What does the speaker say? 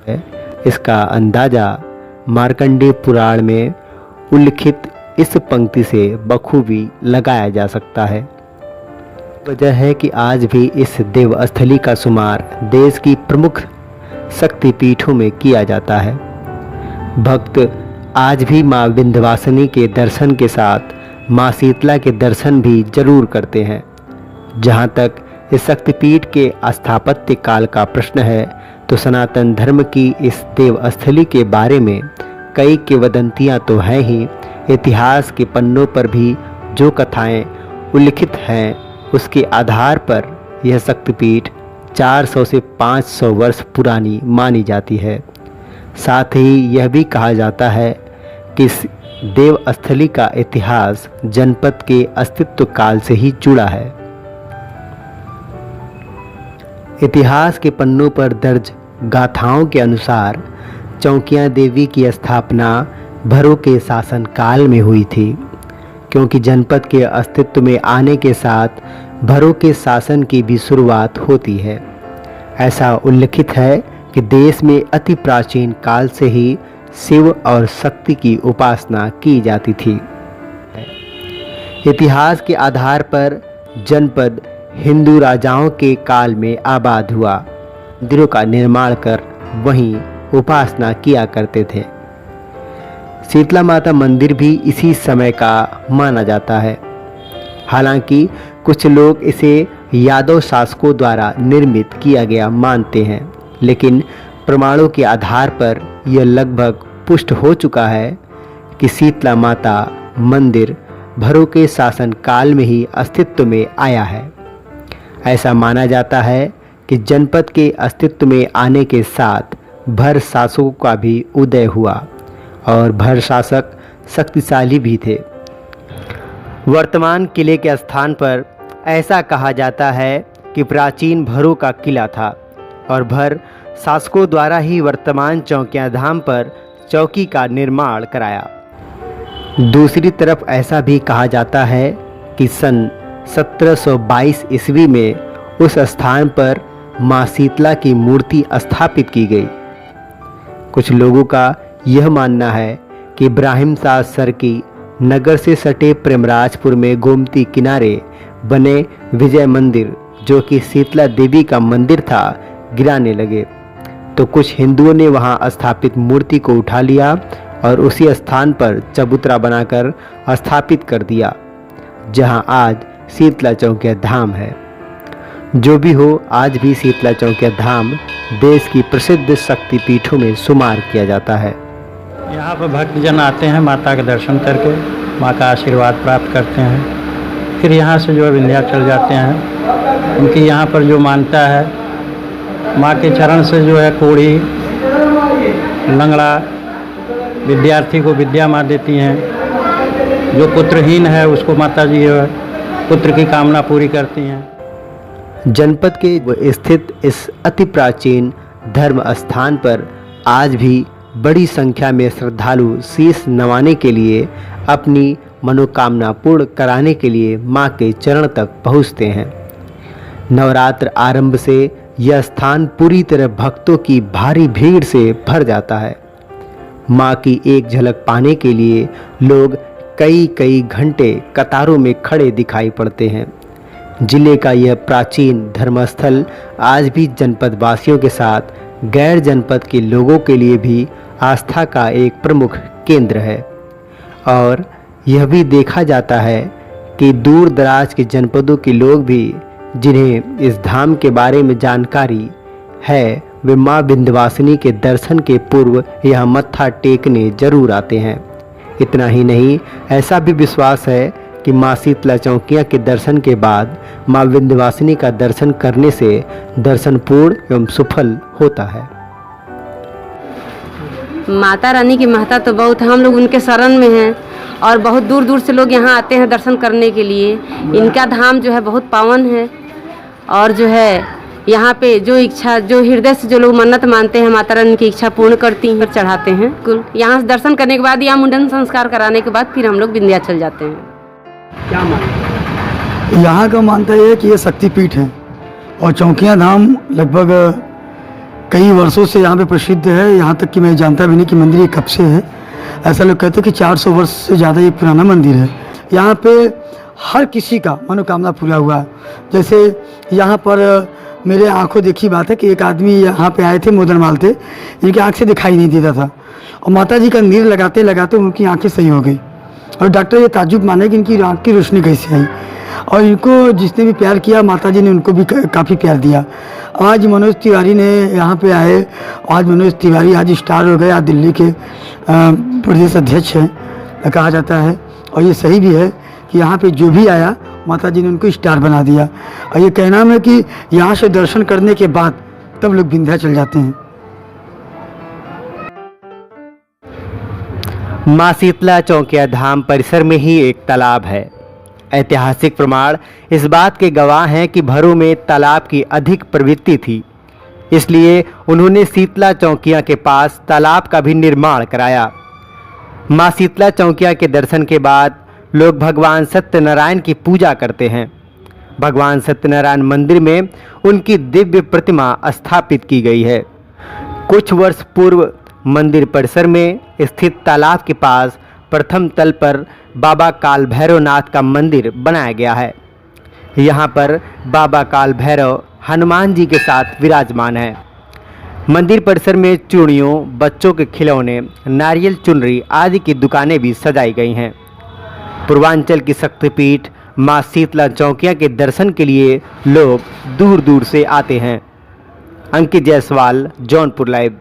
इसका अंदाजा मार्कंडेय पुराण में उल्लिखित इस पंक्ति से बखूबी लगाया जा सकता है। वजह है कि आज भी इस देवस्थली का शुमार देश की प्रमुख शक्तिपीठों में किया जाता है। भक्त आज भी माँ विंध्यवासिनी के दर्शन के साथ माँ शीतला के दर्शन भी जरूर करते हैं। जहाँ तक इस शक्तिपीठ के स्थापत्य काल का प्रश्न है तो सनातन धर्म की इस देवस्थली के बारे में कई किंवदंतियाँ तो हैं ही, इतिहास के पन्नों पर भी जो कथाएं उल्लिखित हैं उसके आधार पर यह शक्तिपीठ 400 से 500 वर्ष पुरानी मानी जाती है। साथ ही यह भी कहा जाता है कि इस देवस्थली का इतिहास जनपद के अस्तित्व काल से ही जुड़ा है। इतिहास के पन्नों पर दर्ज गाथाओं के अनुसार चौकियां देवी की स्थापना भरों के शासन काल में हुई थी, क्योंकि जनपद के अस्तित्व में आने के साथ भरों के शासन की भी शुरुआत होती है। ऐसा उल्लिखित है कि देश में अति प्राचीन काल से ही शिव और शक्ति की उपासना की जाती थी। इतिहास के आधार पर जनपद हिंदू राजाओं के काल में आबाद हुआ। मंदिरों का निर्माण कर वहीं उपासना किया करते थे। शीतला माता मंदिर भी इसी समय का माना जाता है। हालांकि कुछ लोग इसे यादव शासकों द्वारा निर्मित किया गया मानते हैं, लेकिन प्रमाणों के आधार पर यह लगभग पुष्ट हो चुका है कि शीतला माता मंदिर भरों के शासन काल में ही अस्तित्व में आया है। ऐसा माना जाता है कि जनपद के अस्तित्व में आने के साथ भर शासकों का भी उदय हुआ और भर शासक शक्तिशाली भी थे। वर्तमान किले के स्थान पर ऐसा कहा जाता है कि प्राचीन भरों का किला था और भर शासकों द्वारा ही वर्तमान चौकिया धाम पर चौकी का निर्माण कराया। दूसरी तरफ ऐसा भी कहा जाता है कि सन 1722 ईस्वी में उस स्थान पर माँ शीतला की मूर्ति स्थापित की गई। कुछ लोगों का यह मानना है कि इब्राहिम-शाह सरकी नगर से सटे प्रेमराजपुर में गोमती किनारे बने विजय मंदिर, जो कि शीतला देवी का मंदिर था, गिराने लगे तो कुछ हिंदुओं ने वहां स्थापित मूर्ति को उठा लिया और उसी स्थान पर चबूतरा बनाकर स्थापित कर दिया, जहां आज शीतला चौकिया धाम है। जो भी हो, आज भी शीतला चौकिया धाम देश की प्रसिद्ध शक्तिपीठों में शुमार किया जाता है। यहाँ पर भक्तजन आते हैं, माता के दर्शन करके माँ का आशीर्वाद प्राप्त करते हैं। फिर यहाँ से जो है विंध्याचल जाते हैं। उनकी यहाँ पर जो मान्यता है, माँ के चरण से जो है कोढ़ी लंगड़ा विद्यार्थी को विद्या माँ देती हैं। जो पुत्रहीन है उसको माता जी है पुत्र की कामना पूरी करती हैं। जनपद के स्थित इस अति प्राचीन धर्म स्थान पर आज भी बड़ी संख्या में श्रद्धालु शीश नवाने के लिए, अपनी मनोकामना पूर्ण कराने के लिए मां के चरण तक पहुंचते हैं। नवरात्र आरंभ से यह स्थान पूरी तरह भक्तों की भारी भीड़ से भर जाता है। मां की एक झलक पाने के लिए लोग कई कई घंटे कतारों में खड़े दिखाई पड़ते हैं। जिले का यह प्राचीन धर्मस्थल आज भी जनपद वासियों के साथ गैर जनपद के लोगों के लिए भी आस्था का एक प्रमुख केंद्र है। और यह भी देखा जाता है कि दूर दराज के जनपदों के लोग भी जिन्हें इस धाम के बारे में जानकारी है, वे माँ विंध्यवासिनी के दर्शन के पूर्व यहाँ मत्था टेकने जरूर आते हैं। इतना ही नहीं, ऐसा भी विश्वास है कि माँ शीतला चौकिया के दर्शन के बाद माँ विंध्यवासिनी का दर्शन करने से दर्शन पूर्ण एवं सफल होता है। माता रानी की महत्ता तो बहुत है, हम लोग उनके शरण में हैं और बहुत दूर दूर से लोग यहाँ आते हैं दर्शन करने के लिए। इनका धाम जो है बहुत पावन है और जो है यहाँ पे जो इच्छा, जो हृदय से जो लोग मन्नत मानते हैं, माता रानी की इच्छा पूर्ण करती हैं, चढ़ाते हैं। कुल यहाँ से दर्शन करने के बाद या मुंडन संस्कार कराने के बाद फिर हम लोग विंध्याचल जाते हैं। क्या मानते? यहाँ का मानता है कि ये शक्तिपीठ है और चौकिया धाम लगभग कई वर्षों से यहाँ पे प्रसिद्ध है। यहाँ तक कि मैं जानता भी नहीं कि मंदिर ये कब से है। ऐसा लोग कहते हैं कि 400 वर्ष से ज़्यादा ये पुराना मंदिर है। यहाँ पे हर किसी का मनोकामना पूरा हुआ है। जैसे यहाँ पर मेरे आंखों देखी बात है कि एक आदमी यहाँ पे आए थे, मोदनमाल थे, इनकी आँख से दिखाई नहीं देता था और माता जी का नीर लगाते लगाते उनकी आँखें सही हो गई और डॉक्टर ये ताज्जुब माने कि इनकी आँख की रोशनी कैसे आई। और इनको जिसने भी प्यार किया माता जी ने उनको भी काफ़ी प्यार दिया। आज मनोज तिवारी ने यहाँ पे आए, आज मनोज तिवारी आज स्टार हो गए, आज दिल्ली के प्रदेश अध्यक्ष हैं कहा जाता है। और ये सही भी है कि यहाँ पे जो भी आया माता जी ने उनको स्टार बना दिया। और ये कहना है कि यहाँ से दर्शन करने के बाद तब लोग विंध्याचल जाते हैं। माँ शीतला चौकिया धाम परिसर में ही एक तालाब है। ऐतिहासिक प्रमाण इस बात के गवाह हैं कि भरों में तालाब की अधिक प्रवृत्ति थी, इसलिए उन्होंने शीतला चौकिया के पास तालाब का भी निर्माण कराया। माँ शीतला चौकिया के दर्शन के बाद लोग भगवान सत्यनारायण की पूजा करते हैं। भगवान सत्यनारायण मंदिर में उनकी दिव्य प्रतिमा स्थापित की गई है। कुछ वर्ष पूर्व मंदिर परिसर में स्थित तालाब के पास प्रथम तल पर बाबा काल भैरवनाथ का मंदिर बनाया गया है। यहाँ पर बाबा काल भैरव हनुमान जी के साथ विराजमान है। मंदिर परिसर में चूड़ियों, बच्चों के खिलौने, नारियल चुनरी आदि की दुकानें भी सजाई गई हैं। पूर्वांचल की शक्तिपीठ माँ शीतला चौकिया के दर्शन के लिए लोग दूर दूर से आते हैं। अंकित जायसवाल, जौनपुर लाइव।